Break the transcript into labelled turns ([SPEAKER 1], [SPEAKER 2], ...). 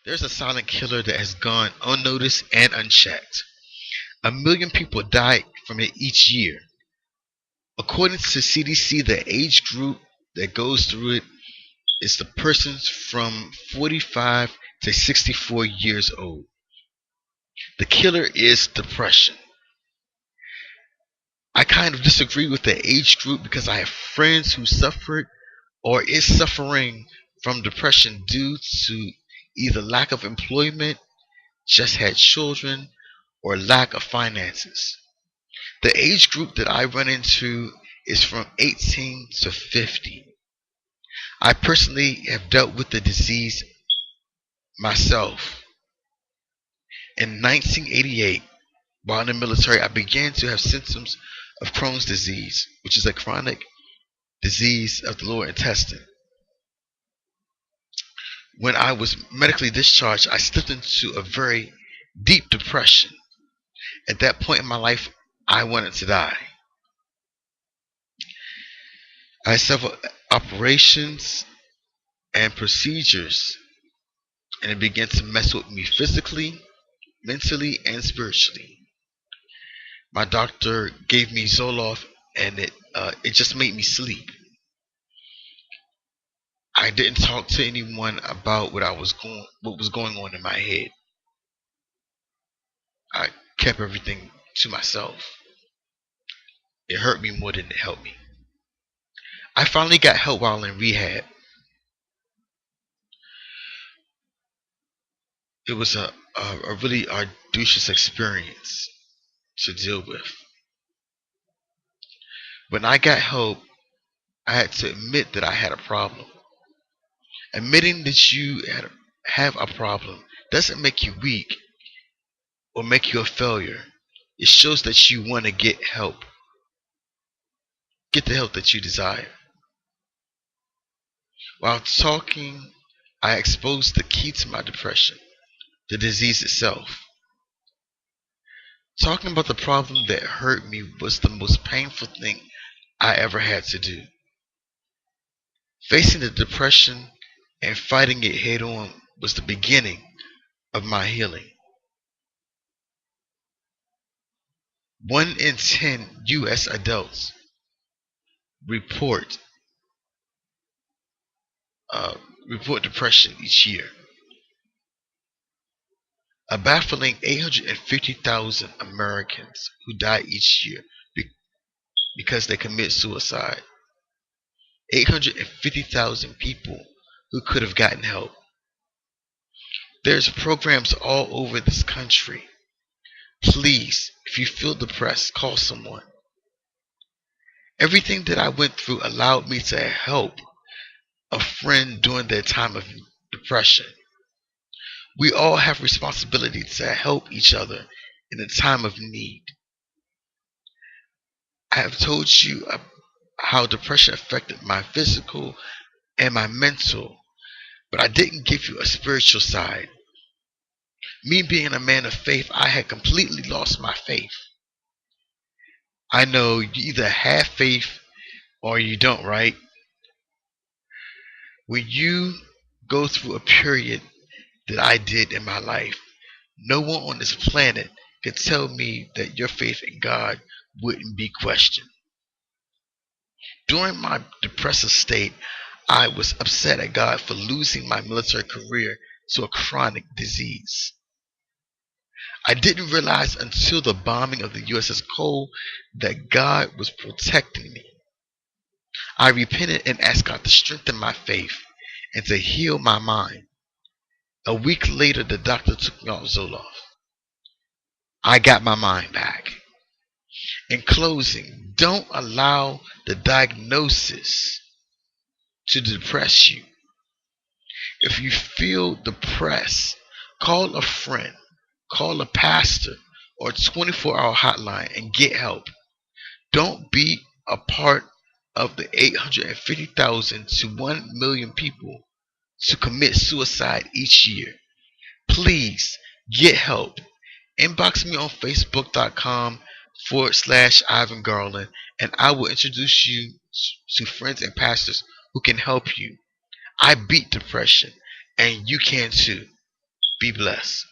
[SPEAKER 1] There's a silent killer that has gone unnoticed and unchecked. 1 million people die from it each year. According to CDC, the age group that goes through it is the persons from 45 to 64 years old. The killer is depression. I kind of disagree with the age group because I have friends who suffered or is suffering from depression due to either lack of employment, just had children, or lack of finances. The age group that I run into is from 18 to 50. I personally have dealt with the disease myself. In 1988, while in the military, I began to have symptoms of Crohn's disease, which is a chronic disease of the lower intestine. When I was medically discharged, I slipped into a very deep depression. At that point in my life, I wanted to die. I had several operations and procedures, and it began to mess with me physically, mentally, and spiritually. My doctor gave me Zoloft, and it just made me sleep. I didn't talk to anyone about what was going on in my head. I kept everything to myself. It hurt me more than it helped me. I finally got help while in rehab. It was a really arduous experience to deal with. When I got help, I had to admit that I had a problem. Admitting that have a problem doesn't make you weak or make you a failure. It shows that you want to get help. Get the help that you desire. While talking, I exposed the key to my depression, the disease itself. Talking about the problem that hurt me was the most painful thing I ever had to do. Facing the depression and fighting it head on was the beginning of my healing. 1 in 10 US adults report uh, report depression each year. A baffling 850,000 Americans who die each year because they commit suicide. 850,000 people who could have gotten help. There's programs all over this country. Please, if you feel depressed, call someone. Everything that I went through allowed me to help a friend during their time of depression. We all have responsibility to help each other in a time of need. I have told you how depression affected my physical and my mental, but I didn't give you a spiritual side. Me being a man of faith, I had completely lost my faith. I know you either have faith or you don't, right? When you go through a period that I did in my life, no one on this planet could tell me that your faith in God wouldn't be questioned. During my depressive state, I was upset at God for losing my military career to a chronic disease. I didn't realize until the bombing of the USS Cole that God was protecting me. I repented and asked God to strengthen my faith and to heal my mind. A week later, the doctor took me off Zoloft. I got my mind back. In closing, don't allow the diagnosis to depress you. If you feel depressed, call a friend, call a pastor, or 24-hour hotline and get help. Don't be a part of the 850,000 to 1 million people to commit suicide each year. Please get help. Inbox me on Facebook.com/Ivan Garland, and I will introduce you to friends and pastors who can help you. I beat depression, and you can too. Be blessed.